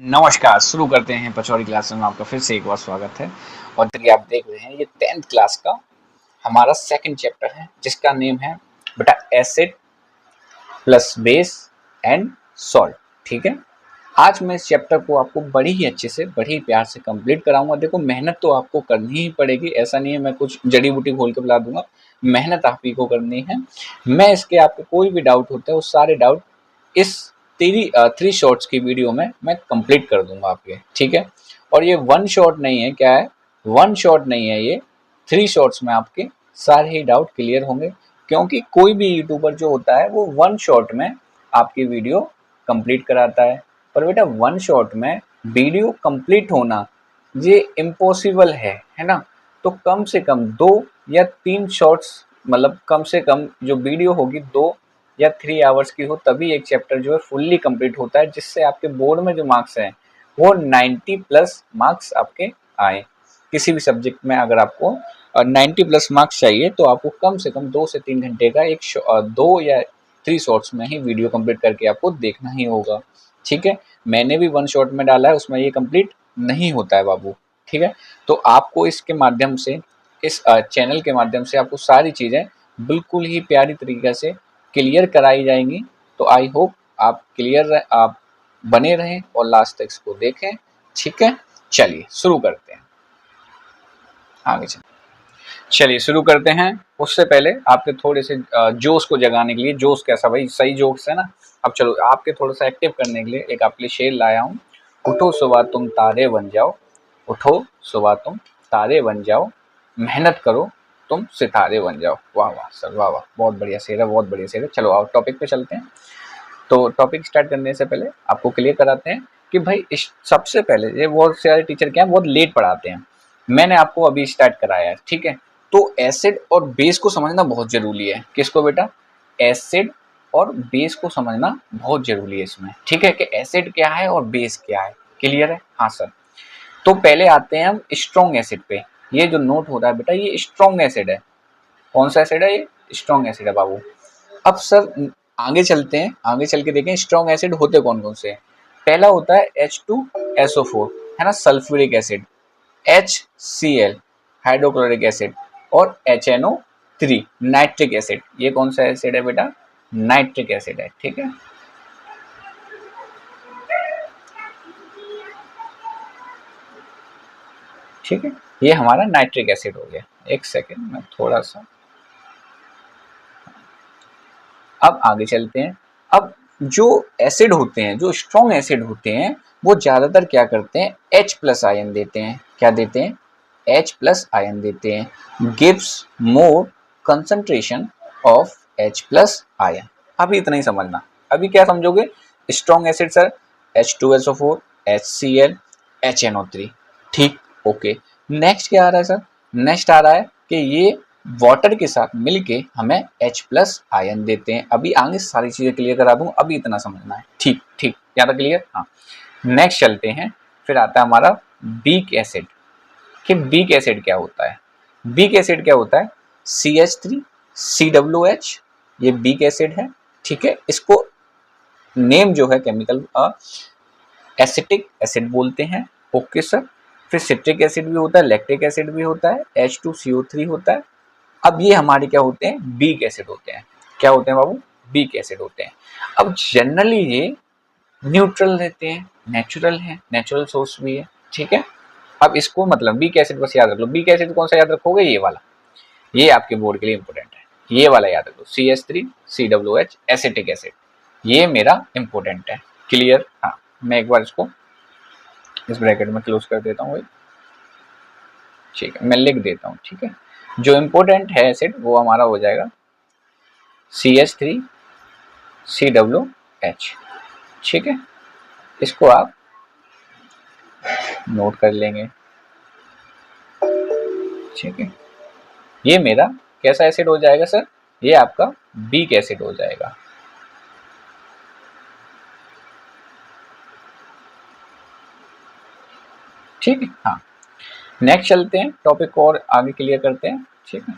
नमस्कार, शुरू करते हैं पचौड़ी क्लास में आपका फिर से एक बार स्वागत है। और चलिए आप देख रहे हैं ये 10th क्लास का हमारा सेकंड चैप्टर है जिसका नेम है बेटा acid plus base and salt. ठीक है, आज मैं इस चैप्टर को आपको बड़ी ही अच्छे से बड़ी ही प्यार से कंप्लीट कराऊंगा। देखो मेहनत तो आपको करनी ही पड़ेगी, ऐसा नहीं है मैं कुछ जड़ी बूटी खोल के बुला दूंगा, मेहनत आप ही को करनी है। मैं इसके आपको कोई भी डाउट होता है वो सारे डाउट इस थ्री शॉर्ट्स की वीडियो में मैं कंप्लीट कर दूंगा आपके। ठीक है, और ये वन शॉट नहीं है, क्या है, वन शॉट नहीं है, ये 3 शॉर्ट्स में आपके सारे ही डाउट क्लियर होंगे। क्योंकि कोई भी यूट्यूबर जो होता है वो वन शॉट में आपकी वीडियो कंप्लीट कराता है, पर बेटा वन शॉट में वीडियो कंप्लीट होना ये इम्पॉसिबल है ना। तो कम से कम 2 या 3 शॉर्ट्स, मतलब कम से कम जो वीडियो होगी 2 या 3 आवर्स की हो, तभी एक चैप्टर जो है फुल्ली कंप्लीट होता है, जिससे आपके बोर्ड में जो मार्क्स हैं वो 90 प्लस मार्क्स आपके आए। किसी भी सब्जेक्ट में अगर आपको 90 प्लस मार्क्स चाहिए तो आपको कम से कम 2 से 3 घंटे का 2 या 3 शॉर्ट्स में ही वीडियो कंप्लीट करके आपको देखना ही होगा। ठीक है, मैंने भी वन शॉट में डाला है, उसमें ये कंप्लीट नहीं होता है बाबू। ठीक है, तो आपको इसके माध्यम से, इस चैनल के माध्यम से आपको सारी चीज़ें बिल्कुल ही प्यारी तरीके से क्लियर कराई जाएंगी। तो आई होप आप आप बने रहें और लास्ट तक इसको देखें। ठीक है, चलिए शुरू करते हैं, आगे चलिए शुरू करते हैं। उससे पहले आपके थोड़े से जोश को जगाने के लिए, जोश कैसा भाई, सही जोश है ना। अब चलो आपके थोड़ा सा एक्टिव करने के लिए एक आपके लिए शेर लाया हूँ। उठो सुबह तुम तारे बन जाओ, उठो सुबह तुम तारे बन जाओ, मेहनत करो तुम सितारे बन जाओ। वाह वाह सर, वाह वाह, बहुत बढ़िया शेर है, बहुत बढ़िया शेर है। चलो आओ टॉपिक पे चलते हैं। तो टॉपिक स्टार्ट करने से पहले आपको क्लियर कराते हैं कि भाई सबसे पहले ये बहुत सारे टीचर क्या है, बहुत लेट पढ़ाते हैं, मैंने आपको अभी स्टार्ट कराया है। ठीक है, तो एसिड और बेस को समझना बहुत जरूरी है। किसको बेटा, एसिड और बेस को समझना बहुत जरूरी है इसमें। ठीक है, कि एसिड क्या है और बेस क्या है, क्लियर है। हाँ सर, तो पहले आते हैं हम स्ट्रॉन्ग एसिड पे। ये जो नोट हो रहा है बेटा ये स्ट्रॉन्ग एसिड है। कौन सा एसिड है, ये स्ट्रॉन्ग एसिड है बाबू। अब सर आगे चलते हैं, आगे चल के देखें स्ट्रॉन्ग एसिड होते कौन कौन से। पहला होता है H2SO4, है ना, sulphuric acid, HCl hydrochloric acid, और HNO3 नाइट्रिक एसिड। ये कौन सा एसिड है बेटा, नाइट्रिक एसिड है। ठीक है, ठीक है, ये हमारा नाइट्रिक एसिड हो गया। एक सेकेंड में थोड़ा सा, अब आगे चलते हैं। अब जो एसिड होते हैं, जो स्ट्रॉन्ग एसिड होते हैं, वो ज्यादातर क्या करते हैं, H प्लस आयन देते हैं। क्या देते हैं, H प्लस आयन देते हैं। Gives more concentration of H plus ion. अभी इतना ही समझना। अभी क्या समझोगे, strong acid sir H2SO4, HCl, HNO3। ठीक, ओके। नेक्स्ट क्या आ रहा है सर, नेक्स्ट आ रहा है कि ये वाटर के साथ मिलके हमें H प्लस आयन देते हैं। अभी आगे सारी चीजें क्लियर करा दूं, अभी इतना समझना है। ठीक ठीक, क्या था क्लियर। हाँ, नेक्स्ट चलते हैं। फिर आता है हमारा वीक एसिड। कि वीक एसिड क्या होता है, वीक एसिड क्या होता है, CH3COOH, ये वीक एसिड है। ठीक है, इसको नेम जो है केमिकल एसिटिक एसिड बोलते हैं। ओके सर, फिर सिट्रिक एसिड भी होता है, लैक्टिक एसिड भी होता है, H2CO3 होता है। अब ये हमारे क्या होते हैं, वीक एसिड होते हैं। क्या होते हैं बाबू, वीक एसिड होते हैं। अब जनरली ये न्यूट्रल रहते हैं, नेचुरल है, नेचुरल सोर्स भी है। ठीक है, अब इसको मतलब वीक एसिड बस याद रख लो। वीक एसिड कौन सा याद रखोगे, ये वाला, ये आपके बोर्ड के लिए इंपॉर्टेंट है, ये वाला याद रख लो, CH3COOH एसिटिक एसिड, ये मेरा इंपॉर्टेंट है। क्लियर। हाँ, मैं एक बार इसको इस ब्रैकेट में क्लोज कर देता हूँ। ठीक है, मैं लिख देता हूँ। ठीक है, जो इंपॉर्टेंट है एसिड वो हमारा हो जाएगा CH3COOH। ठीक है, इसको आप नोट कर लेंगे। ठीक है, ये मेरा कैसा एसिड हो जाएगा सर, ये आपका वीक एसिड हो जाएगा। ठीक है, हाँ, नेक्स्ट चलते हैं, टॉपिक को और आगे क्लियर करते हैं। ठीक है,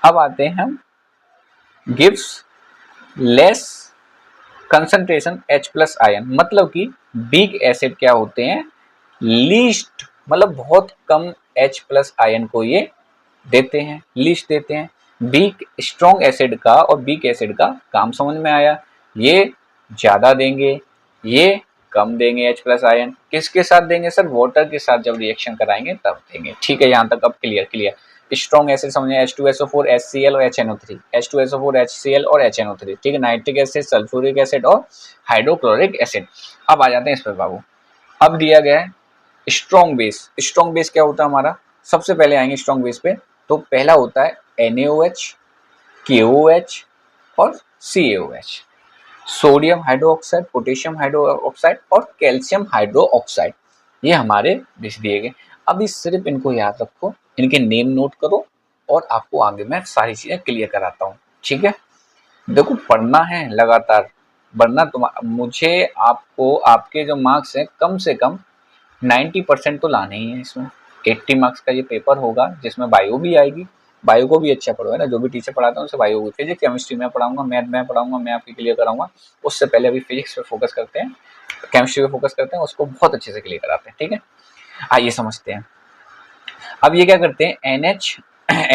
अब आते हैं हम gives less concentration H plus ion, मतलब कि वीक एसिड क्या होते हैं, लीस्ट, मतलब बहुत कम H प्लस आयन को ये देते हैं, लीस्ट देते हैं। वीक स्ट्रॉन्ग एसिड का और वीक एसिड का काम समझ में आया, ये ज्यादा देंगे, ये कम देंगे H प्लस आयन। किसके साथ देंगे सर, वाटर के साथ जब रिएक्शन कराएंगे तब देंगे। ठीक है, यहाँ तक अब क्लियर। स्ट्रॉन्ग एसिड समझे H2SO4 HCl और HNO3, H2SO4 HCl और HNO3, ठीक है, नाइट्रिक एसिड, सल्फ्यूरिक एसिड और हाइड्रोक्लोरिक एसिड। अब आ जाते हैं इस पर बाबू। अब दिया गया है स्ट्रॉन्ग बेस। स्ट्रॉन्ग बेस क्या होता है हमारा, सबसे पहले आएंगे स्ट्रॉन्ग बेस पे, तो पहला होता है NaOH, KOH और CaOH, sodium hydroxide, potassium hydroxide और कैल्शियम हाइड्रोक्साइड, ये हमारे बेस दिए गए। अभी सिर्फ इनको याद रखो, इनके नेम नोट करो और आपको आगे मैं सारी चीजें क्लियर कराता हूँ। ठीक है, देखो पढ़ना है लगातार, वरना मुझे आपको आपके जो मार्क्स हैं कम से कम 90% तो लाने ही है इसमें। 80 मार्क्स का ये पेपर होगा जिसमें बायो भी आएगी, बायो को भी अच्छा पढ़ो है ना, जो भी टीचर पढ़ाता है उनसे बायो भी, फिजिक्स केमिस्ट्री में पढ़ाऊंगा, मैथ में पढ़ाऊंगा, मैं आपकी क्लियर कराऊंगा। उससे पहले अभी फिजिक्स पे फोकस करते हैं, केमिस्ट्री पे फोकस करते हैं, उसको बहुत अच्छे से क्लियर कराते हैं। ठीक है, आइए समझते हैं। अब ये क्या करते हैं,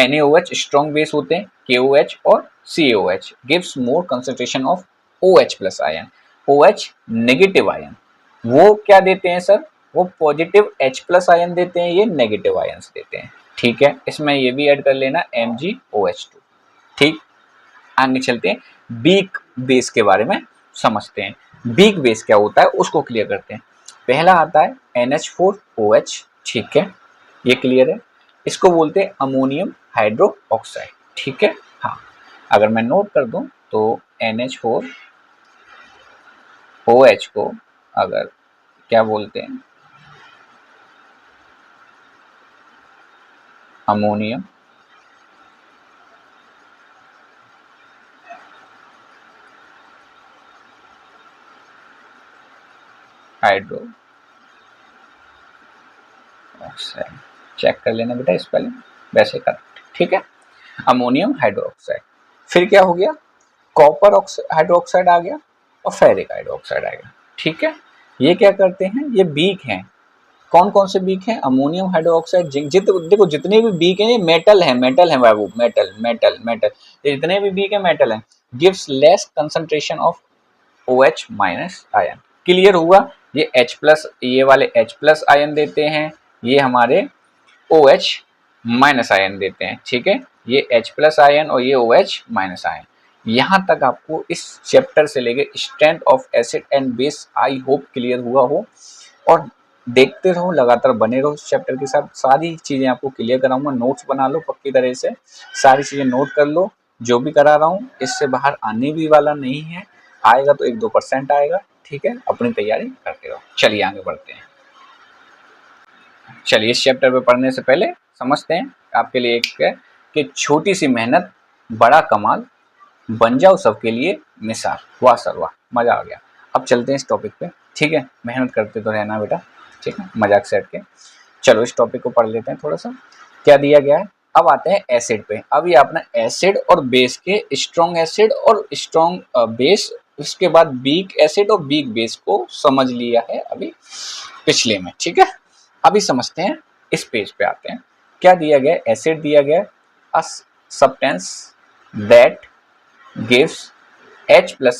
NaOH स्ट्रॉन्ग बेस होते हैं, KOH और CaOH gives more concentration of OH plus ion. OH negative ion, वो क्या देते हैं सर, वो पॉजिटिव H प्लस आयन देते हैं, ये नेगेटिव आयन्स देते हैं। ठीक है, इसमें ये भी ऐड कर लेना MgOH2। ठीक, आगे चलते हैं, वीक बेस के बारे में समझते हैं। वीक बेस क्या होता है उसको क्लियर करते हैं। पहला आता है NH4OH, ठीक है, ये क्लियर है, इसको बोलते हैं अमोनियम हाइड्रो ऑक्साइड। ठीक है, हाँ, अगर मैं नोट कर दूं तो NH4OH को अगर क्या बोलते हैं, अमोनियम हाइड्रो ऑक्साइड, चेक कर लेना बेटा स्पेलिंग, वैसे कर। ठीक है, अमोनियम हाइड्रोक्साइड। फिर क्या हो गया, कॉपर हाइड्रोक्साइड आ गया और फेरिक हाइड्रोक्साइड आ गया। ठीक है, ये क्या करते हैं, ये बीक हैं। कौन कौन से बीक हैं, अमोनियम हाइड्रोक्साइड, देखो जितने भी बीक हैं ये मेटल है बाबू, मेटल, ये जितने भी बीक है मेटल है। Gives less concentration of OH minus ion. Clear हुआ, ये H प्लस, ये वाले H प्लस आयन देते हैं, ये हमारे OH माइनस आयन देते हैं। ठीक है, ये H प्लस आयन और ये OH माइनस आयन। यहाँ तक आपको इस चैप्टर से लेके strength of acid and base I hope clear हुआ हो, और देखते रहो, लगातार बने रहो इस चैप्टर के साथ, सारी चीजें आपको क्लियर कराऊंगा। नोट्स बना लो पक्की तरह से, सारी चीजें नोट कर लो, जो भी करा रहा हूँ इससे बाहर आने भी वाला नहीं है, आएगा तो 1-2% आएगा। ठीक है, अपनी तैयारी करते रहो। चलिए आगे बढ़ते हैं। चलिए इस चैप्टर पे पढ़ने से पहले समझते हैं आपके लिए एक है कि छोटी सी मेहनत बड़ा कमाल, बन जाओ सबके लिए मिसाल। वाह सर वाह, मजा आ गया। अब चलते हैं इस टॉपिक पे। ठीक है, मेहनत करते तो रहना बेटा, ठीक है, मजाक से हट के। चलो इस टॉपिक को पढ़ लेते हैं थोड़ा सा, क्या दिया गया है। अब आते हैं एसिड पे। अब ये अपना एसिड और बेस के, स्ट्रॉन्ग एसिड और स्ट्रॉन्ग बेस, उसके बाद वीक एसिड और वीक बेस को समझ लिया है अभी पिछले में। ठीक है, अभी समझते हैं, इस पेज पे आते हैं। क्या दिया गया, एसिड दिया गया, a substance that gives H plus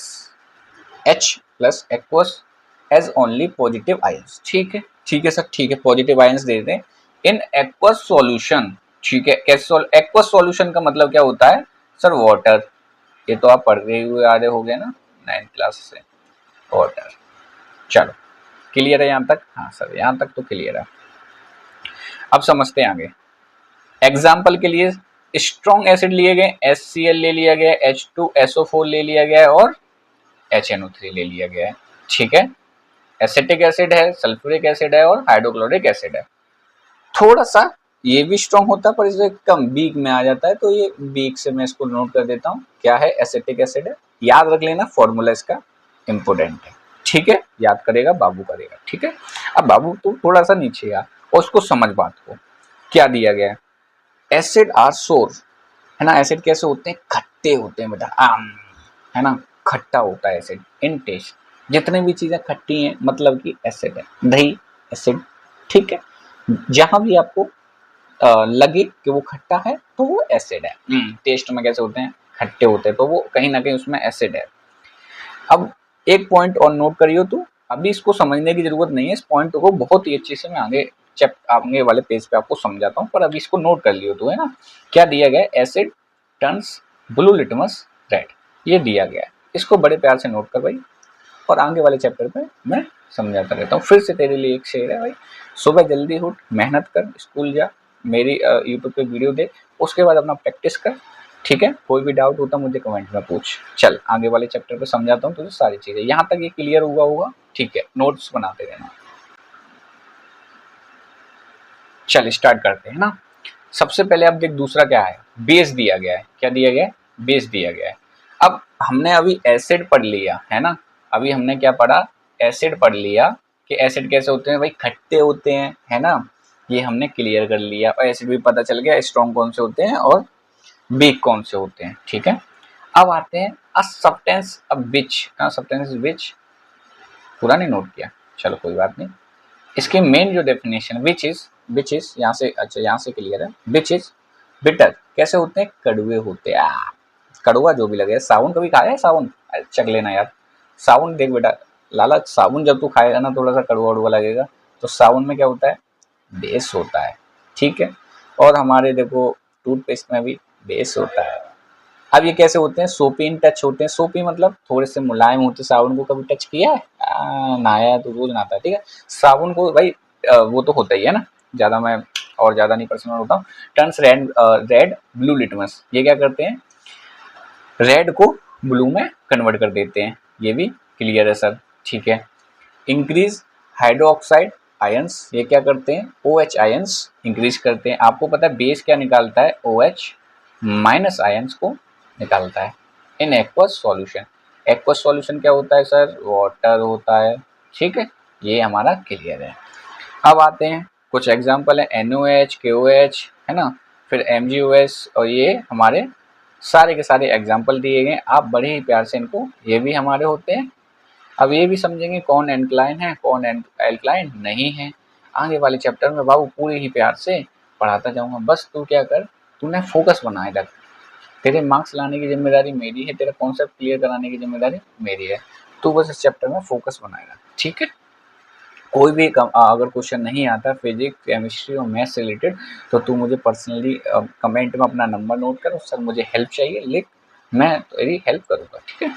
aqueous as only positive ions। ठीक है सर, ठीक है, पॉजिटिव आयंस दे दें इन aqueous solution। ठीक है, aqueous solution का मतलब क्या होता है सर, वाटर, ये तो आप पढ़ रहे हुए आ रहे हो गए ना 9th क्लास से, वाटर। चलो क्लियर है यहाँ तक, हाँ सर यहाँ तक तो क्लियर है। अब समझते हैं आगे। एग्जाम्पल के लिए स्ट्रॉन्ग एसिड लिए गए, HCl ले लिया गया, H2SO4 ले लिया गया और HNO3 ले लिया गया है। ठीक है, एसिटिक एसिड है, सल्फ्यूरिक एसिड है और हाइड्रोक्लोरिक एसिड है। थोड़ा सा ये भी स्ट्रॉन्ग होता है पर इसे कम वीक में आ जाता है, तो ये वीक से मैं इसको नोट कर देता हूँ। क्या है, एसिटिक एसिड है, याद रख लेना, फॉर्मूला इसका इंपोर्टेंट है। ठीक है, याद करेगा बाबू करेगा। ठीक है, अब बाबू तो थोड़ा सा नीचे आ और उसको समझ बात को। क्या दिया गया है, एसिड आर सोर, है ना, एसिड कैसे होते हैं, खट्टे होते हैं बेटा, है ना, खट्टा होता है एसिड इन टेस्ट। जितने भी चीजें खट्टी हैं मतलब कि एसिड है। दही एसिड, ठीक है। जहां भी आपको लगे कि वो खट्टा है तो वो एसिड है। टेस्ट में कैसे होते हैं, खट्टे होते हैं, तो वो कहीं ना कहीं उसमें एसिड है। अब एक पॉइंट और नोट करियो, तो अभी इसको समझने की जरूरत नहीं है, इस पॉइंट को बहुत ही अच्छे से मैं आगे वाले पेज पे आपको समझाता हूँ, पर अभी इसको नोट कर लियो तो, है ना। क्या दिया गया है, asset turns blue litmus red, ये दिया गया है। इसको बड़े प्यार से नोट कर भाई, और आगे वाले चैप्टर पे मैं समझाता रहता हूँ। फिर से तेरे लिए एक शेर है भाई, सुबह जल्दी उठ, मेहनत कर, स्कूल जा, मेरी यूट्यूब पे वीडियो देख, उसके बाद अपना प्रैक्टिस कर, ठीक है। कोई भी डाउट होता मुझे कमेंट में पूछ। चल आगे वाले चैप्टर पे समझाता हूँ तुझे सारी चीजें। यहाँ तक ये क्लियर हुआ होगा, ठीक है। नोट्स बनाते रहना। चल स्टार्ट करते हैं ना। सबसे पहले अब देख दूसरा क्या है, बेस दिया गया है। क्या दिया गया है, बेस दिया गया है। अब हमने अभी एसिड पढ़ लिया है ना, अभी हमने क्या पढ़ा, एसिड पढ़ लिया कि एसिड कैसे होते हैं भाई, खट्टे होते हैं, है ना। ये हमने क्लियर कर लिया, और एसिड भी पता चल गया स्ट्रॉन्ग कौन से होते हैं और वीक कौन से होते हैं, ठीक है। अब आते हैं a substance a which, substance which पूरा नहीं नोट किया, चलो कोई बात नहीं। इसकी मेन जो डेफिनेशन विच इज यहाँ से, अच्छा यहाँ से क्लियर है। विच इज बिटर, कैसे होते हैं, कड़वे होते हैं। कड़वा जो भी लगे। साबुन कभी खाया है, साबुन चख लेना यार। साबुन देख बेटा लाला, साबुन जब तू खाएगा ना थोड़ा सा कड़वा उड़वा लगेगा, तो साबुन में क्या होता है, बेस होता है, ठीक है। और हमारे देखो टूथपेस्ट में भी बेस होता है। अब ये कैसे होते हैं, सोपी इन टच होते हैं। सोपी मतलब थोड़े से मुलायम होते हैं। साबुन को कभी टच किया है, नहाया तो रोज नहाता है, ठीक है। साबुन को भाई वो तो होता ही है ना, ज्यादा मैं और ज्यादा नहीं पर्सनल होता हूँ। टर्न्स रेड ब्लू लिटमस, ये क्या करते हैं, रेड को ब्लू में कन्वर्ट कर देते हैं। ये भी क्लियर है सर, ठीक है। इंक्रीज हाइड्रोक्साइड आयंस, ये क्या करते हैं, OH आयंस इंक्रीज करते हैं। आपको पता है बेस क्या निकालता है, OH माइनस आयंस को निकालता है in aqueous solution. Aqueous solution क्या होता है सर, वाटर होता है, ठीक है। ये हमारा क्लियर है। अब आते हैं कुछ एग्जांपल है, NOH KOH, है ना, फिर MgOS, और ये हमारे सारे के सारे एग्जाम्पल दिए गए। आप बड़े ही प्यार से इनको, ये भी हमारे होते हैं। अब ये भी समझेंगे कौन एल्कलाइन है कौन एल्कलाइन नहीं है। आगे वाले चैप्टर में बाबू पूरे ही प्यार से पढ़ाता जाऊंगा, बस तू क्या कर, तूने फोकस बनाए रख। तेरे मार्क्स लाने की जिम्मेदारी मेरी है, तेरा कॉन्सेप्ट क्लियर कराने की जिम्मेदारी मेरी है। तू बस इस चैप्टर में फोकस बनाए रख, ठीक है। कोई भी अगर क्वेश्चन नहीं आता फिजिक्स केमिस्ट्री और मैथ्स से रिलेटेड, तो तू मुझे पर्सनली कमेंट में अपना नंबर नोट कर, सर मुझे हेल्प चाहिए लिख, मैं तेरी हेल्प करूँगा, ठीक है।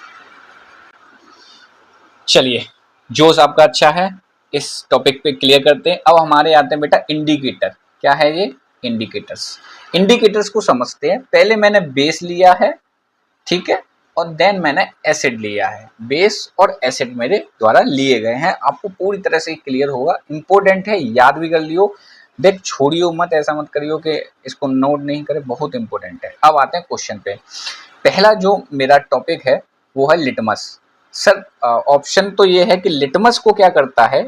चलिए जोश आपका अच्छा है, इस टॉपिक पे क्लियर करते हैं। अब हमारे आते हैं बेटा इंडिकेटर। क्या है ये, इंडिकेटर्स। इंडिकेटर्स को समझते हैं। पहले मैंने बेस लिया है, ठीक है, और देन मैंने एसिड लिया है। बेस और एसिड मेरे द्वारा लिए गए हैं। आपको पूरी तरह से क्लियर होगा, इंपॉर्टेंट है, याद भी कर लियो। देख छोड़ियो मत, ऐसा मत करियो कि इसको नोट नहीं करे, बहुत इंपॉर्टेंट है। अब आते हैं क्वेश्चन पे। पहला जो मेरा टॉपिक है वो है लिटमस। सर ऑप्शन तो ये है कि लिटमस को क्या करता है,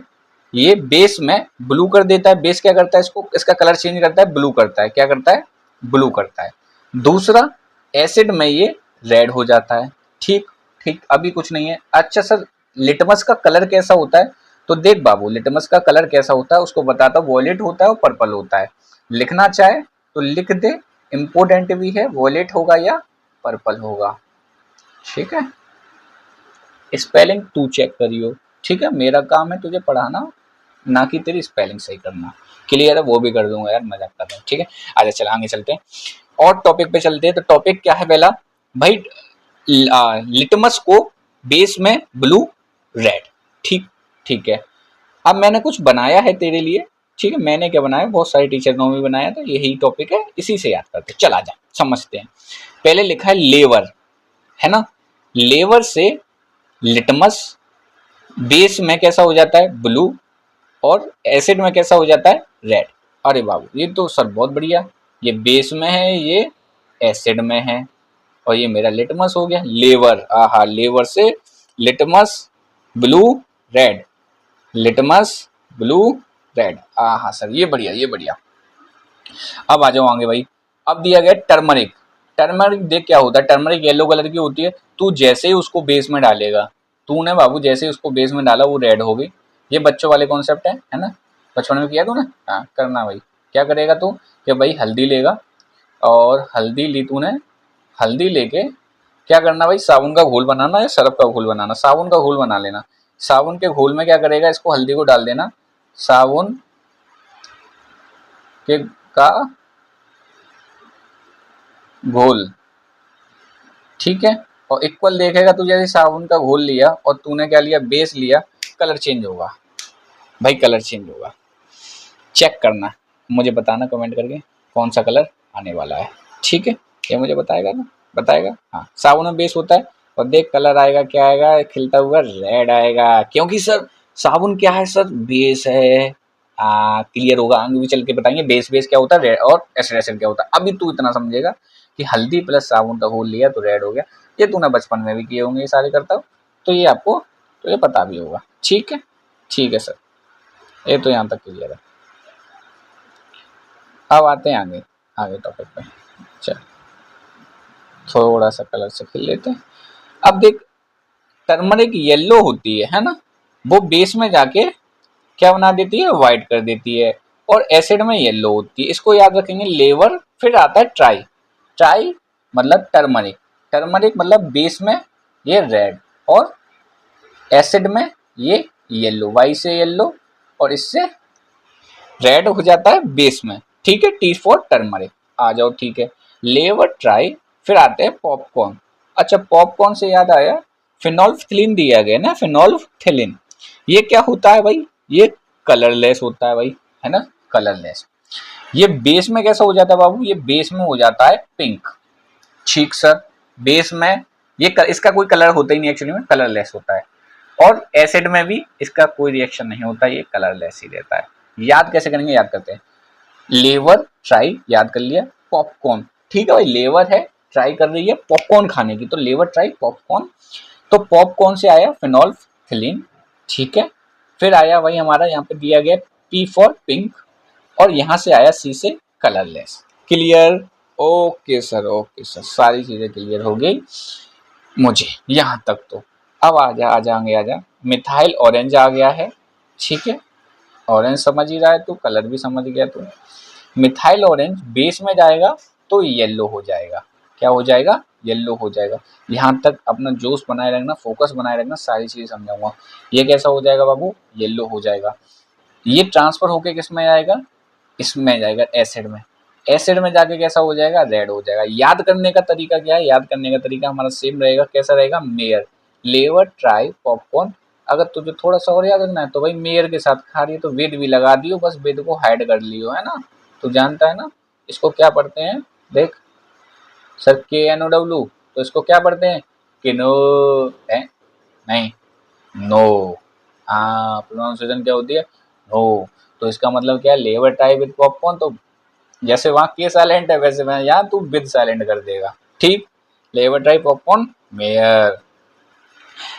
ये बेस में ब्लू कर देता है। बेस क्या करता है, इसको इसका कलर चेंज करता है, ब्लू करता है। क्या करता है, ब्लू करता है। दूसरा एसिड में ये रेड हो जाता है, ठीक ठीक। अभी कुछ नहीं है। अच्छा सर लिटमस का कलर कैसा होता है, तो देख बाबू लिटमस का कलर कैसा होता है उसको बताता हूँ। वॉयलेट होता है और पर्पल होता है। लिखना चाहे तो लिख दे, इंपॉर्टेंट भी है, वॉयलेट होगा या पर्पल होगा, ठीक है। स्पेलिंग तू चेक करियो, ठीक है। मेरा काम है तुझे पढ़ाना, ना कि तेरी स्पेलिंग सही करना। क्लियर है, वो भी कर दूंगा यार, मजाक कर रहा हूँ, ठीक है। आगे चल आगे चलते हैं और टॉपिक पे चलते हैं। तो टॉपिक क्या है पहला भाई, लिटमस को बेस में ब्लू रेड, ठीक ठीक है। अब मैंने कुछ बनाया है तेरे लिए, ठीक है। मैंने क्या बनाया, बहुत सारे टीचर ने भी बनाया था, यही टॉपिक है, इसी से याद करते। चल आजा समझते हैं। पहले लिखा है लेवर, है ना। लेवर से लिटमस बेस में कैसा हो जाता है, ब्लू, और एसिड में कैसा हो जाता है, रेड। अरे बाबू ये तो सर बहुत बढ़िया, ये बेस में है, ये एसिड में है, और ये मेरा लिटमस हो गया। लेवर, आहा, लेवर से litmus blue red, litmus blue red, आहा सर ये बढ़िया ये बढ़िया। अब आ जाओ आगे भाई। अब दिया गया टर्मरिक। टर्मरिक देख क्या होता है, टर्मरिक येलो कलर की होती है, तू जैसे ही उसको बेस में डालेगा, तूने बाबू जैसे ही उसको बेस में डाला वो रेड हो गई। ये बच्चों वाले कॉन्सेप्ट है ना, बचपन में किया तू ना, हाँ करना भाई। क्या करेगा तू कि भाई हल्दी लेगा, और हल्दी ली तूने, हल्दी लेके क्या करना भाई, साबुन का घोल बनाना या सरफ का घोल बनाना, साबुन का घोल बना लेना। साबुन के घोल में क्या करेगा, इसको हल्दी को डाल देना, साबुन के का घोल, ठीक है। और इक्वल देखेगा तू, जैसे साबुन का घोल लिया और तूने क्या लिया, बेस लिया, कलर चेंज होगा भाई, कलर चेंज होगा। चेक करना, मुझे बताना कमेंट करके कौन सा कलर आने वाला है, ठीक है। ये मुझे बताएगा ना, बताएगा, हाँ साबुन में बेस होता है, और देख कलर आएगा, क्या आएगा, खिलता हुआ रेड आएगा, क्योंकि सर साबुन क्या है सर, बेस है। क्लियर होगा, आगे भी चल के बताएंगे बेस बेस क्या होता है, रेड और एसिड एसिड क्या होता है। अभी तू इतना समझेगा कि हल्दी प्लस साबुन का घोल लिया तो रेड हो गया। ये तूने बचपन में भी किए होंगे ये सारे करता हूँ, तो ये आपको तो ये पता भी होगा, ठीक है। ठीक है सर, ये तो यहाँ तक क्लियर है। अब आते हैं आगे, आगे टॉपिक पे। चल थोड़ा सा कलर से खेल लेते हैं। अब देख, टर्मरिक येलो होती है ना, वो बेस में जाके क्या बना देती है, व्हाइट कर देती है, और एसिड में येलो होती है। इसको याद रखेंगे, लेवर, फिर आता है ट्राई। ट्राई मतलब टर्मरिक, टर्मरिक मतलब बेस में ये रेड, और एसिड में ये येलो, वाई से येलो और इससे रेड हो जाता है बेस में, ठीक है। टी फॉर टर्मरिक, आ जाओ, ठीक है। लेवर, ट्राई, फिर आते हैं पॉपकॉर्न। अच्छा, पॉपकॉर्न से याद आया, फिनोल्फथलीन दिया गया ना, फिनोल्फथलीन, ये क्या होता है भाई, ये कलरलेस होता है भाई, है ना, कलरलेस। ये बेस में कैसा हो जाता है बाबू, ये बेस में हो जाता है पिंक, ठीक सर। बेस में ये इसका कोई कलर होता ही नहीं, एक्चुअली में कलरलेस होता है, और एसिड में भी इसका कोई रिएक्शन नहीं होता, ये कलरलेस ही रहता है। याद कैसे करेंगे, याद करते हैं। लेवर, ट्राई याद कर लिया, पॉपकॉर्न, ठीक है भाई, लेवर है, ट्राई कर रही है पॉपकॉर्न खाने की, तो लेवर, ट्राई, पॉपकॉर्न। तो पॉपकॉर्न से आया फिनोल्फथलीन, ठीक है। फिर आया वही हमारा यहाँ पे दिया गया पी फॉर पिंक, और यहाँ से आया सी से colourless. Clear, okay sir, okay sir, सारी चीजें क्लियर हो गई मुझे यहाँ तक। तो अब आ जाएंगे, मिथाइल ऑरेंज आ गया है, ठीक है। ऑरेंज समझ ही रहा है, तो कलर भी समझ गया तो। मिथाइल ऑरेंज बेस में जाएगा तो येलो हो जाएगा, क्या हो जाएगा, येलो हो जाएगा। यहाँ तक अपना जोश बनाए रखना, फोकस बनाए रखना, सारी चीजें समझाऊंगा। ये कैसा हो जाएगा बाबू, येलो हो जाएगा। ये ट्रांसफर होके किस में जाएगा, इसमें जाएगा एसिड में, एसिड में जाके कैसा हो जाएगा, रेड हो जाएगा। याद करने का तरीका क्या है, याद करने का तरीका हमारा सेम रहेगा, कैसा रहेगा, मेयर, लेवर, ट्राई, पॉपकॉर्न। अगर तुझे थोड़ा सा और याद रखना है तो भाई मेयर के साथ खा रही है तो वेद भी लगा दियो, बस वेद को हाइड कर लियो, है ना। तू जानता है ना इसको क्या पढ़ते हैं, देख सर, KNOW, तो इसको क्या पढ़ते हैं, किनो, है नहीं, नो, हाँ प्रोनाउंसिएशन क्या होती है, नो। तो इसका मतलब क्या है, लेवर, ट्राई विद पॉपकॉर्न, तो जैसे वहां के साइलेंट है वैसे मैं यहाँ तू विद साइलेंट कर देगा, ठीक। लेवर, ट्राई, पॉपकॉर्न, मेयर,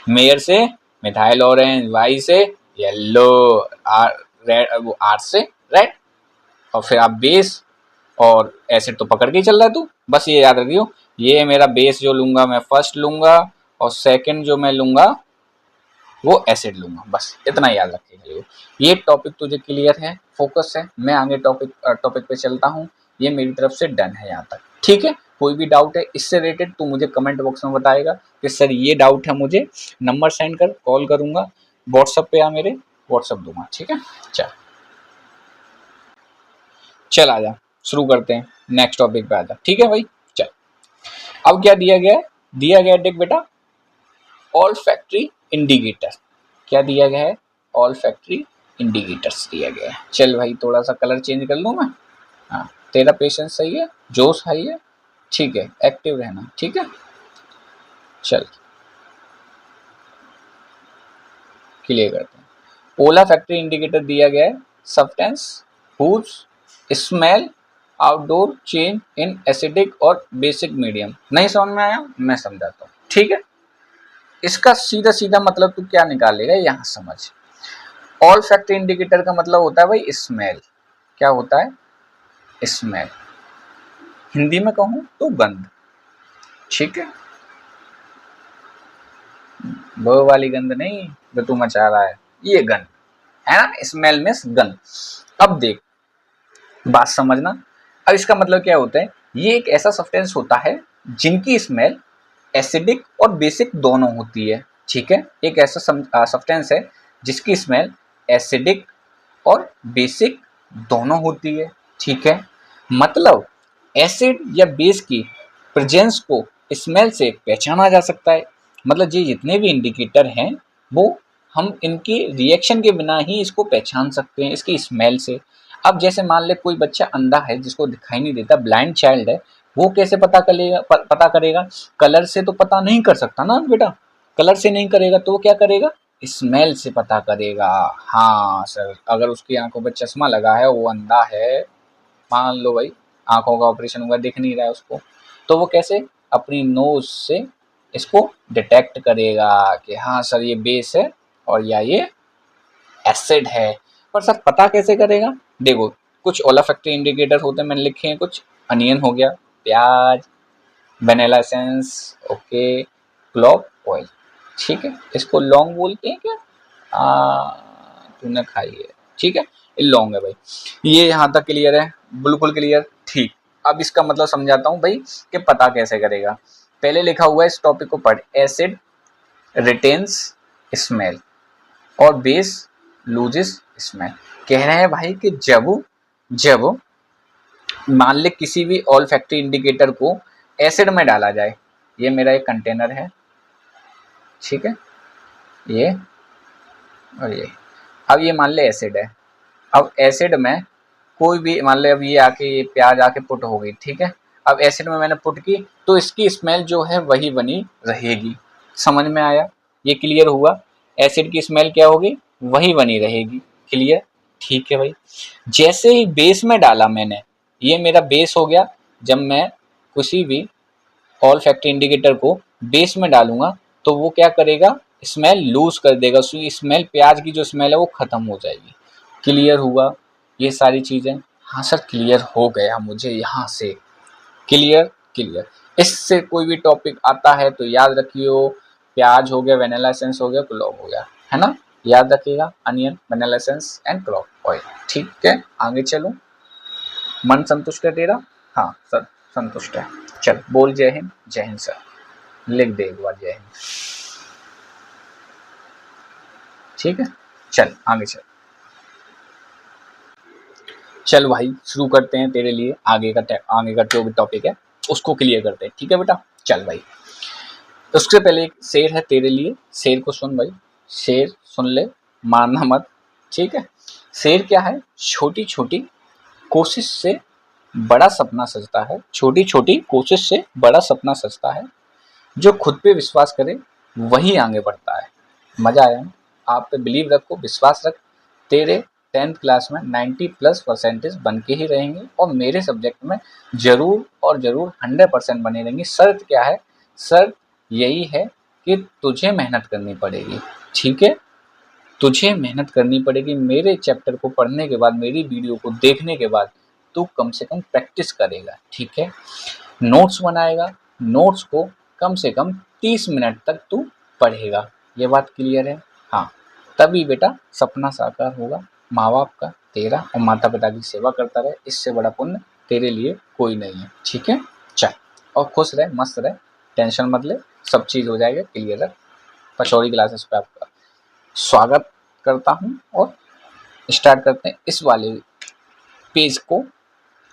मेयर से मिथाइल ऑरेंज, वाई से येलो, आर रेड, वो आर से रेड, और फिर आप बेस और एसिड तो पकड़ के ही चल रहा है तू, बस ये याद रखियो। ये मेरा बेस जो लूंगा मैं फर्स्ट लूंगा, और सेकंड जो मैं लूंगा वो एसिड लूंगा, बस इतना याद रखिएगा। ये टॉपिक तुझे क्लियर है, फोकस है। मैं आगे टॉपिक पे चलता हूँ, ये मेरी तरफ से डन है यहाँ तक, ठीक है। कोई भी डाउट है इससे रिलेटेड तो मुझे कमेंट बॉक्स में बताएगा कि सर ये डाउट है, मुझे नंबर सेंड कर, कॉल करूंगा, व्हाट्सएप पे आ मेरे, व्हाट्सएप दूंगा, ठीक है। चल आजा, शुरू करते हैं, नेक्स्ट टॉपिक पे आजा, ठीक है भाई। चल, अब क्या दिया गया है, दिया गया देख बेटा, ऑल फैक्ट्री इंडिकेटर, क्या दिया गया है, ऑल फैक्ट्री इंडिकेटर्स दिया गया है। चल भाई थोड़ा सा कलर चेंज कर लूँ मैं, हाँ तेरा पेशेंस सही है, जोश हाई है, ठीक है, एक्टिव रहना, ठीक है। चल क्लियर करते हैं। ओला फैक्ट्री इंडिकेटर दिया गया है, substance whose smell or odour change in acidic और बेसिक मीडियम। नहीं समझ में आया, मैं समझाता हूँ, ठीक है। इसका सीधा सीधा मतलब तू क्या निकालेगा यहाँ समझ। ऑल फैक्ट्री इंडिकेटर का मतलब होता है भाई स्मेल, क्या होता है, स्मेल, हिंदी में कहूँ तो गंध, ठीक है, वो वाली गंध नहीं जो तू मचा रहा है, ये गन है ना, स्मेल में गन। अब देख बात समझना। अब इसका मतलब क्या होता है, ये एक ऐसा सब्सटेंस होता है जिनकी स्मेल एसिडिक और बेसिक दोनों होती है। ठीक है, एक ऐसा सब्सटेंस है जिसकी स्मेल एसिडिक और बेसिक दोनों होती है। ठीक है, मतलब एसिड या बेस की प्रेजेंस को स्मेल से पहचाना जा सकता है। मतलब ये जितने भी इंडिकेटर हैं वो हम इनके रिएक्शन के बिना ही इसको पहचान सकते हैं, इसकी स्मेल से। अब जैसे मान ले कोई बच्चा अंधा है जिसको दिखाई नहीं देता, ब्लाइंड चाइल्ड है, वो कैसे पता करेगा? कलर से तो पता नहीं कर सकता ना बेटा, कलर से नहीं करेगा तो वो क्या करेगा? स्मेल से पता करेगा। हाँ सर, अगर उसकी आंखों पर चश्मा लगा है, वो अंधा है, मान लो भाई आंखों का ऑपरेशन हुआ, दिख नहीं रहा है उसको, तो वो कैसे अपनी नोज से इसको डिटेक्ट करेगा कि हाँ सर ये बेस है और या ये एसिड है। पर सर पता कैसे करेगा? देखो कुछ ओलाफैक्टरी इंडिकेटर होते हैं, मैंने लिखे हैं कुछ। अनियन हो गया, प्याज, vanilla essence, okay, clove oil. ठीक है, इसको लौंग बोलते हैं क्या? तूने खाई है, ठीक है, ये लौंग है भाई। ये यहाँ तक क्लियर है, बिल्कुल क्लियर। ठीक, अब इसका मतलब समझाता हूँ भाई कि पता कैसे करेगा। पहले लिखा हुआ है, इस टॉपिक को पढ़। एसिड रिटेन्स स्मेल और बेस लूजेस स्मेल। कह रहे हैं भाई कि जब मान ले किसी भी ऑल्फैक्टरी इंडिकेटर को एसिड में डाला जाए, ये मेरा एक कंटेनर है, ठीक है, ये और ये। अब ये मान ले एसिड है। अब एसिड में कोई भी मान ले, अब ये आके ये प्याज आके पुट हो गई, ठीक है। अब एसिड में मैंने पुट की तो इसकी स्मेल जो है वही बनी रहेगी। समझ में आया? ये क्लियर हुआ? एसिड की स्मेल क्या होगी? वही बनी रहेगी। क्लियर? ठीक है भाई। जैसे ही बेस में डाला मैंने, ये मेरा बेस हो गया। जब मैं किसी भी ऑल्फैक्टरी इंडिकेटर को बेस में डालूंगा तो वो क्या करेगा? स्मेल लूज कर देगा, उसकी स्मेल, प्याज की जो स्मेल है वो खत्म हो जाएगी। क्लियर हुआ ये सारी चीजें? हाँ सर क्लियर हो गया मुझे यहाँ से। क्लियर? क्लियर। इससे कोई भी टॉपिक आता है तो याद रखियो, प्याज हो गया, वेनिला एसेंस हो गया, क्लोव हो गया, है ना, याद रखिएगा। Onion, vanilla essence and clove oil. ठीक है, आगे चलो। मन संतुष्ट है तेरा? हाँ सर संतुष्ट है। चल बोल जय हिंद। जय हिंद सर, लिख दे एक बार जय हिंद। ठीक है, चल आगे चल। चल भाई शुरू करते हैं, तेरे लिए आगे का जो भी टॉपिक है उसको क्लियर करते हैं। ठीक है बेटा, चल भाई। उससे पहले एक शेर है तेरे लिए, शेर को सुन भाई। शेर सुन ले, मारना मत, ठीक है। शेर क्या है? छोटी छोटी कोशिश से बड़ा सपना सजता है, छोटी छोटी कोशिश से बड़ा सपना सजता है। जो खुद पे विश्वास करे वही आगे बढ़ता है। मजा आया ना? आप पे बिलीव रखो, विश्वास रख, तेरे 10th क्लास में 90+% बन के ही रहेंगे और मेरे सब्जेक्ट में जरूर और जरूर 100% बने रहेंगे। शर्त क्या है? शर्त यही है कि तुझे मेहनत करनी पड़ेगी। ठीक है, तुझे मेहनत करनी पड़ेगी। मेरे चैप्टर को पढ़ने के बाद, मेरी वीडियो को देखने के बाद तू कम से कम प्रैक्टिस करेगा, ठीक है, नोट्स बनाएगा, नोट्स को कम से कम 30 मिनट तक तू पढ़ेगा। ये बात क्लियर है? हाँ, तभी बेटा सपना साकार होगा माँ बाप का, तेरा, और माता पिता की सेवा करता रहे, इससे बड़ा पुण्य तेरे लिए कोई नहीं है। ठीक है, चल, और खुश रहे, मस्त रहे, टेंशन मत ले, सब चीज़ हो जाएगा क्लियर है। पचौड़ी क्लासेस पे आपका स्वागत करता हूँ और स्टार्ट करते हैं। इस वाले पेज को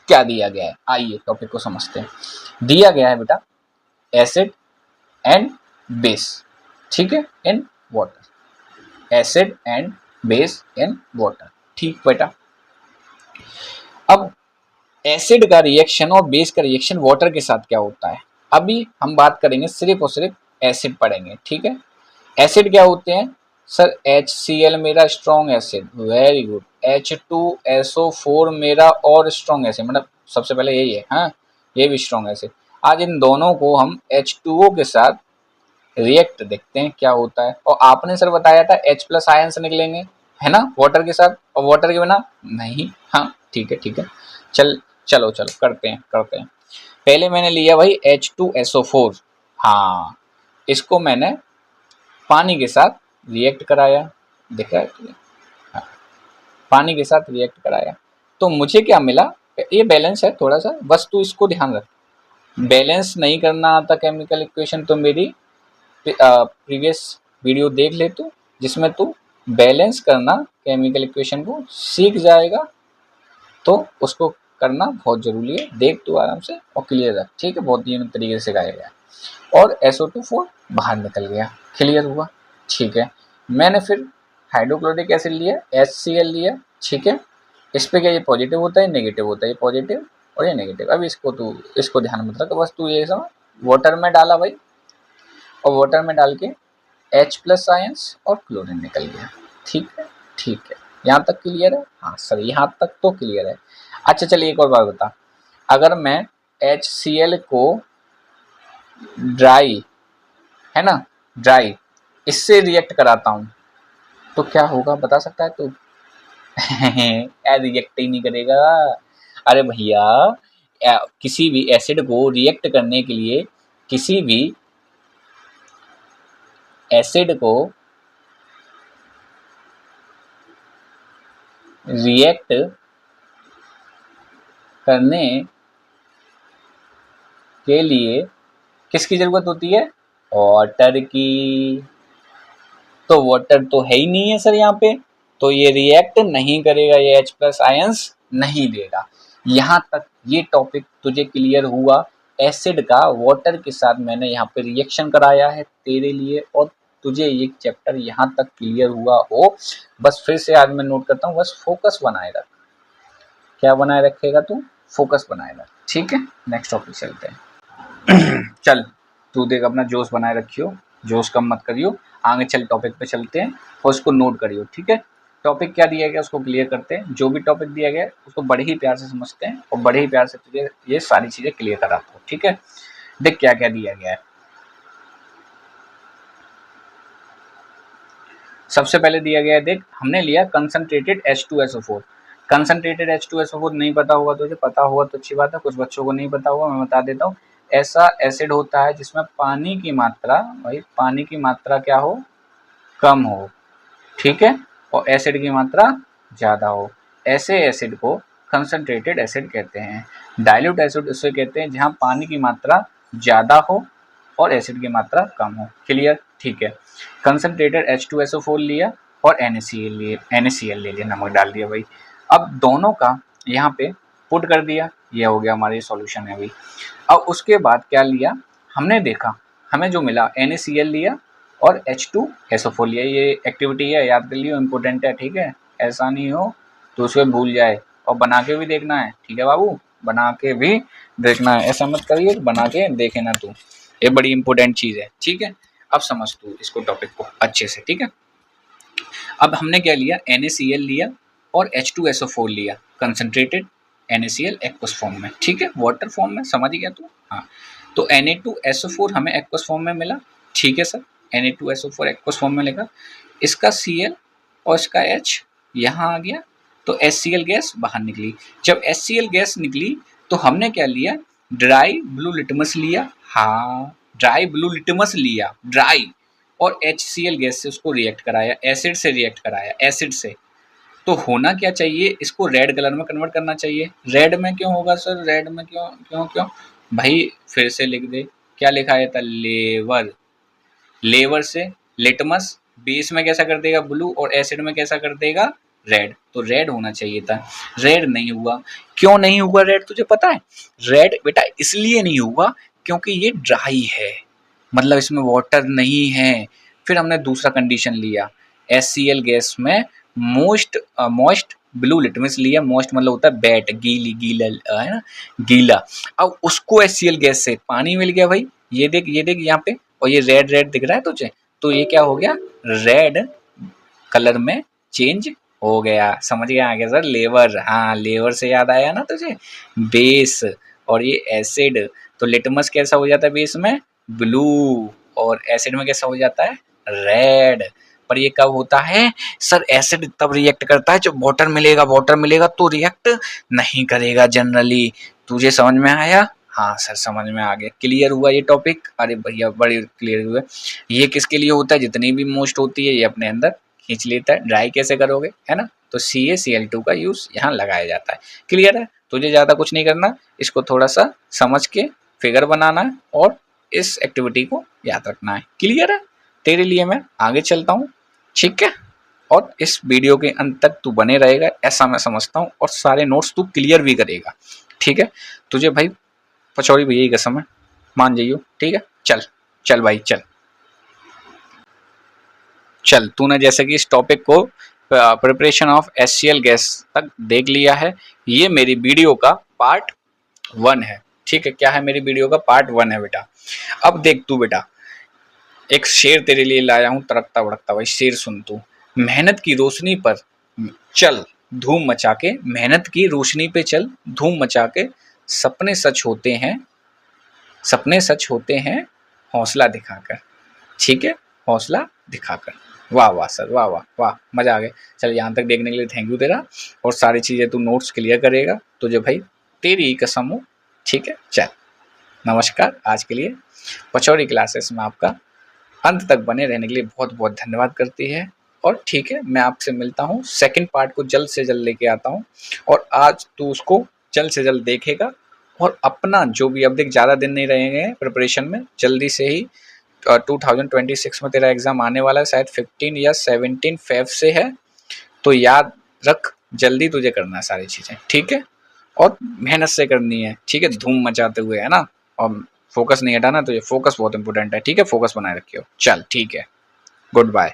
क्या दिया गया है, आइए टॉपिक को समझते हैं। दिया गया है बेटा एसिड एंड बेस, ठीक है, in water. Acid and base in water, ठीक बेटा। अब एसिड का रिएक्शन और बेस का रिएक्शन वाटर के साथ क्या होता है, अभी हम बात करेंगे, सिर्फ और सिर्फ एसिड पढ़ेंगे। ठीक है, एसिड क्या होते हैं सर? HCl मेरा strong acid, very good. H2SO4 मेरा और स्ट्रॉन्ग एसिड, मतलब सबसे पहले यही है, हाँ, ये भी स्ट्रॉन्ग एसिड। आज इन दोनों को हम H2O के साथ रिएक्ट देखते हैं क्या होता है। और आपने सर बताया था H+ आयन से निकलेंगे, है ना, वाटर के साथ, और वाटर के बिना नहीं। हाँ ठीक है, ठीक है, चलो करते हैं। पहले मैंने लिया भाई H2SO4, हाँ, इसको मैंने पानी के साथ रिएक्ट कराया, दिख रहा है, हाँ, पानी के साथ रिएक्ट कराया तो मुझे क्या मिला, ये बैलेंस है थोड़ा सा, बस तू इसको ध्यान रख। बैलेंस नहीं करना आता केमिकल इक्वेशन तो मेरी प्रीवियस वीडियो देख ले तू, जिसमें तू बैलेंस करना केमिकल इक्वेशन को सीख जाएगा, तो उसको करना बहुत जरूरी है। देख तू आराम से और क्लियर रख, ठीक है, बहुत ही तरीके से सिखाया गया। और SO2 बाहर निकल गया, क्लियर हुआ, ठीक है। मैंने फिर हाइड्रोक्लोरिक एसिड लिया, HCl लिया, ठीक है। इस पे क्या ये पॉजिटिव होता है नेगेटिव होता है, ये पॉजिटिव और ये नेगेटिव। अब इसको ध्यान मत रख, बस तू ये समझ, वाटर में डाला भाई, और वाटर में डाल के H+ आयंस और क्लोरीन निकल गया, ठीक है, ठीक है। यहाँ तक क्लियर है? हाँ सर, यहाँ तक तो क्लियर है। अच्छा चलिए एक और बात बता, अगर मैं HCl को ड्राई, है ना, ड्राई, इससे रिएक्ट कराता हूँ तो क्या होगा बता सकता है तू? रिएक्ट ही नहीं करेगा। अरे भैया, किसी भी एसिड को रिएक्ट करने के लिए, किसी भी एसिड को रिएक्ट करने के लिए किसकी जरूरत होती है? वाटर की। तो वाटर तो है ही नहीं है सर यहाँ पे, तो ये रिएक्ट नहीं करेगा, ये H+ आयंस नहीं देगा। यहाँ तक ये टॉपिक तुझे क्लियर हुआ? एसिड का वाटर के साथ मैंने यहाँ पे रिएक्शन कराया है तेरे लिए, और तुझे ये चैप्टर यहाँ तक क्लियर हुआ हो। बस फिर से आज मैं नोट करता हूँ, बस फोकस बनाए रख। क्या बनाए रखेगा तू? फोकस बनाए रख, ठीक है। नेक्स्ट टॉपिक चलते हैं। चल तू देख, अपना जोश बनाए रखियो, जोश कम मत करियो। आगे चल टॉपिक पे चलते हैं और उसको नोट करियो, ठीक है। टॉपिक क्या दिया गया उसको क्लियर करते हैं। जो भी टॉपिक दिया गया उसको बड़े ही प्यार से समझते हैं और बड़े ही प्यार से तुझे ये सारी चीजें क्लियर कराता हूँ, ठीक है। देख क्या क्या दिया गया है। सबसे पहले दिया गया है, देख हमने लिया कंसंट्रेटेड H2SO4। कंसंट्रेटेड H2SO4 नहीं पता होगा तुझे, पता होगा तो अच्छी बात है, कुछ बच्चों को नहीं पता होगा, मैं बता देता हूँ। ऐसा एसिड होता है जिसमें पानी की मात्रा, भाई पानी की मात्रा क्या हो, कम हो, ठीक है, और एसिड की मात्रा ज़्यादा हो। ऐसे एसिड को कंसंट्रेटेड एसिड कहते हैं। डाइल्यूट एसिड उसे कहते हैं जहाँ पानी की मात्रा ज़्यादा हो और एसिड की मात्रा कम हो, क्लियर, ठीक है। कंसंट्रेटेड H2SO4 लिया और NaCl ले लिया, नमक डाल दिया भाई। अब दोनों का यहाँ पे पुट कर दिया, ये हो गया हमारी सॉल्यूशन है भाई। अब उसके बाद क्या लिया हमने, देखा हमें जो मिला NaCl लिया और H2SO4 लिया। ये एक्टिविटी है, याद कर लियो, इम्पोर्टेंट है, ठीक है। ऐसा नहीं हो तो उसको भूल जाए, और बना के भी देखना है, ठीक है बाबू, बना के भी देखना है, ऐसा मत करिए बना के देखे ना तू, ये बड़ी इंपॉर्टेंट चीज है, ठीक है। अब समझ तू इसको टॉपिक को अच्छे से, ठीक है। अब हमने क्या लिया, NaCl लिया और H2SO4 लिया, कंसंट्रेटेड NaCl एक्वस फॉर्म में, ठीक है, वाटर फॉर्म में, समझ गया तू? हाँ, तो Na2SO4 हमें एक्वस फॉर्म में मिला, ठीक है सर। Na2SO4 एक्वस फॉर्म में लेगा, इसका Cl और इसका H यहाँ आ गया, तो HCl गैस बाहर निकली। जब HCl गैस निकली तो हमने क्या लिया, ड्राई ब्लू लिटमस लिया, हाँ ड्राई ब्लू लिटमस लिया, ड्राई, और HCl गैस से उसको रिएक्ट कराया, एसिड से रिएक्ट कराया, एसिड से। तो होना क्या चाहिए, इसको रेड कलर में कन्वर्ट करना चाहिए। रेड में क्यों होगा सर, रेड में क्यों क्यों क्यों भाई, फिर से लिख दे, क्या लिखा है था, लेवर, लेवर से लिटमस, बेस में कैसा कर देगा ब्लू, और एसिड में कैसा कर देगा रेड, तो रेड होना चाहिए था, रेड नहीं हुआ। क्यों नहीं हुआ रेड, तुझे पता है? रेड बेटा इसलिए नहीं हुआ क्योंकि ये ड्राई है, मतलब इसमें वाटर नहीं है। फिर हमने दूसरा कंडीशन लिया, HCl गैस में मोस्ट ब्लू लिटमस लिया, मोस्ट मतलब होता है बैट, गीली, गीला है ना, गीला। अब उसको HCl गैस से पानी मिल गया भाई, ये देख यहाँ पे, और ये रेड रेड दिख रहा है तुझे, तो ये क्या हो गया, रेड कलर में चेंज हो गया, समझ गया आगे सर। लेवर, हाँ लेवर से याद आया ना तुझे, बेस और ये एसिड, तो लिटमस कैसा हो जाता है बेस में, ब्लू, और एसिड में कैसा हो जाता है, रेड। पर ये कब होता है सर, एसिड तब रिएक्ट करता है जब वाटर मिलेगा, वाटर मिलेगा तो रिएक्ट नहीं करेगा जनरली। तुझे समझ में आया? हाँ सर समझ में आ गया, क्लियर हुआ ये टॉपिक। अरे भैया बड़े क्लियर हुए। ये किसके लिए होता है, जितनी भी मोस्ट होती है ये अपने अंदर खींच लेता है। ड्राई कैसे करोगे, है ना, तो CaCl2 का यूज यहाँ लगाया जाता है। क्लियर है, तुझे ज्यादा कुछ नहीं करना, इसको थोड़ा सा समझ के फिगर बनाना है और इस एक्टिविटी को याद रखना है। क्लियर है, तेरे लिए मैं आगे चलता हूँ, ठीक है। और इस वीडियो के अंत तक तू बने रहेगा ऐसा मैं समझता हूँ, और सारे नोट्स तू क्लियर भी करेगा, ठीक है। तुझे भाई पचौड़ी भैया की कसम है, मान जाइयो, ठीक है। चल चल भाई चल चल। तूने जैसे कि इस टॉपिक को प्रिपरेशन ऑफ HCl गैस तक देख लिया है, ये मेरी वीडियो का पार्ट 1 है, ठीक है। क्या है, मेरी वीडियो का पार्ट 1 है बेटा। अब देख तू बेटा, एक शेर तेरे लिए लाया हूं, तड़कता भड़कता भाई शेर सुन तू। मेहनत की रोशनी पर चल धूम मचा के, मेहनत की रोशनी पे चल धूम मचा के, सपने सच होते हैं, सपने सच होते हैं हौसला दिखाकर, ठीक है, हौसला दिखाकर। वाह वाह सर, वाह वाह वाह, मजा आ गया। चल यहाँ तक देखने के लिए थैंक यू तेरा, और सारी चीजें तू नोट्स क्लियर करेगा, तुझे भाई तेरी कसम हो, ठीक है। चल नमस्कार, आज के लिए पचौड़ी क्लासेस में आपका अंत तक बने रहने के लिए बहुत बहुत धन्यवाद करती है। और ठीक है, मैं आपसे मिलता हूँ, सेकंड पार्ट को जल्द से जल्द लेके आता हूँ, और आज तू उसको जल्द से जल्द देखेगा। और अपना जो भी, अब देख ज़्यादा दिन नहीं रहेंगे प्रिपरेशन में, जल्दी से ही 2026 में तेरा एग्ज़ाम आने वाला है, शायद 15 या 17 फेब से है, तो याद रख जल्दी तुझे करना है सारी चीज़ें, ठीक है। और मेहनत से करनी है, ठीक है, धूम मचाते हुए, है ना। और फोकस नहीं हटाना, तो ये फोकस बहुत इंपॉर्टेंट है, ठीक है, फोकस बनाए रखियो। चल ठीक है, गुड बाय।